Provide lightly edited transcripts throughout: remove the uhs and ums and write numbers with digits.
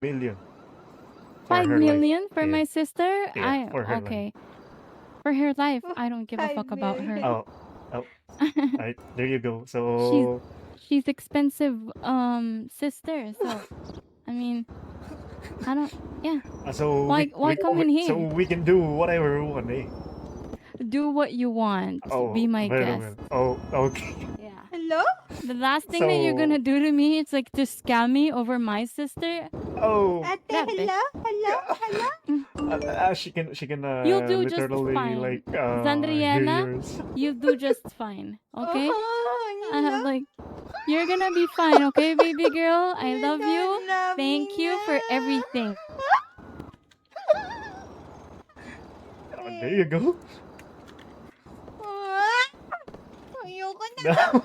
million. For 5 her million life. for Yeah. my sister? Yeah, for her Okay. For her life, I don't give a 5 fuck about her. million. Alright, there you go. she's So she's expensive sister, so I mean, I don't yeah. so Why come in so here? we can do whatever we want, eh? Do what you want. Be Oh, my very guest. well. Oh, okay. Yeah. Hello? The last thing that you're gonna So, do to me, it's like to scam me over my sister. oh, Ate, Grabe. hello? Hello? Hello? she can You'll do just literally fine. like hear Zandriana, yours. you'll do just fine. Okay? Oh, hello? Like, you're gonna be fine, okay, baby girl? I You love you. don't love Thank me you for now. everything. There you go. Ayoko na. Now,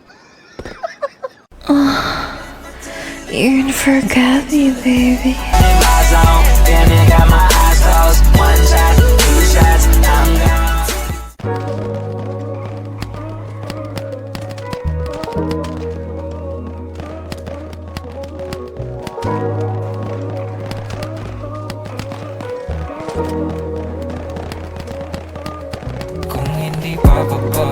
You can forget me, baby. In my zone, damn it, got my eyes closed. One shot, two shots, I'm gone. Kung hindi bababa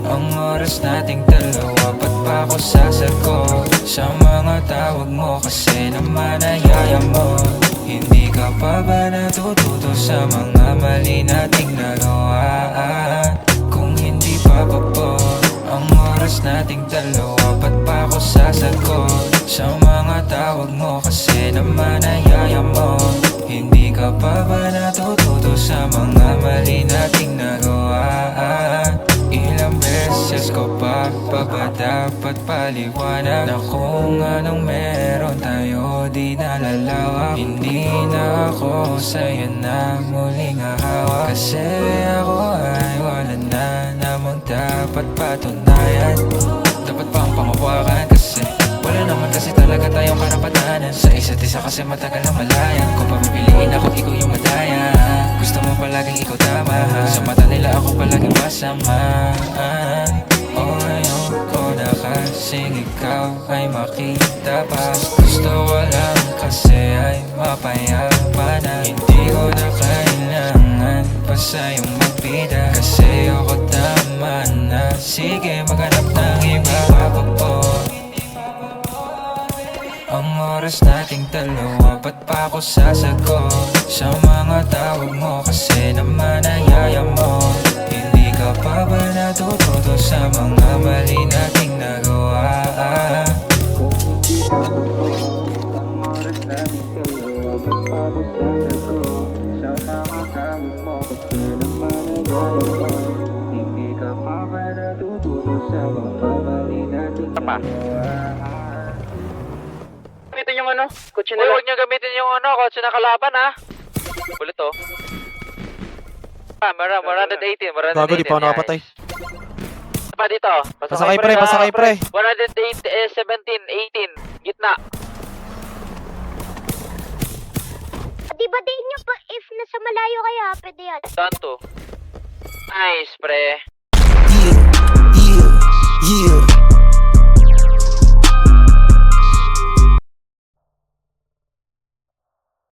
ang oras nating dalawa, ba't pa ako sasagot sa mga tawag mo? Kasi naman ayaya mo. Hindi ka pa ba natututo sa mga mali nating nagawa? Kung hindi bababa ang oras nating dalawa, ba't pa ako sasagot sa mga tawag mo? Kasi naman ayaya mo. Hindi ka pa ba natututo sa mga mali nating nagawa? Ilang beses ko pa ba dapat paliwanag na kung anong meron tayo di nalalawak? Hindi na ako sa'yo na muling hahawa, kasi ako ay wala na namang dapat patunayan. Dapat pa ang pangawakan kasi wala naman kasi talaga tayong karapatanan sa isa't isa, kasi matagal na malaya. Kung papipiliin ako, ikaw yung madaya. Gusto mo palaging ikaw tama, sa mata nila ako palaging masama. Ayoko na kasing ikaw ay makita pa. Gusto ko lang kasi ay mapayapa na. Hindi ko na kailangan pa sa'yong magbida, kasi ako tama na. Sige, maghanap ng iba pa po. Ang oras nating dalawa, ba't pa ako sasagot sa mga tawag mo? Kasi naman ayaya mo. Hindi ka pa ba natututo sa mga mali nating nagawa? Kung hindi pa ang oras nating dalawa, ba't pa ako sasagot sa mga tawag mo? Kasi naman ayaya mo. Hindi ka pa ba natututo sa mga mali nating nagawa? Gamitin yung ano, kotse na. Huwag niyo gamitin yung ano, kotse na kalaban ha. Ulit to. Maranda 18, maranda 18. Gago, di pa ako nakapatay. Pa dito. Pasakay pre, pasakay pre. 108, 17, 18. Gitna. Di ba din nyo pa if nasa malayo kaya pwede yan? Saan to? Nice, pre. Yeah, yeah, yeah.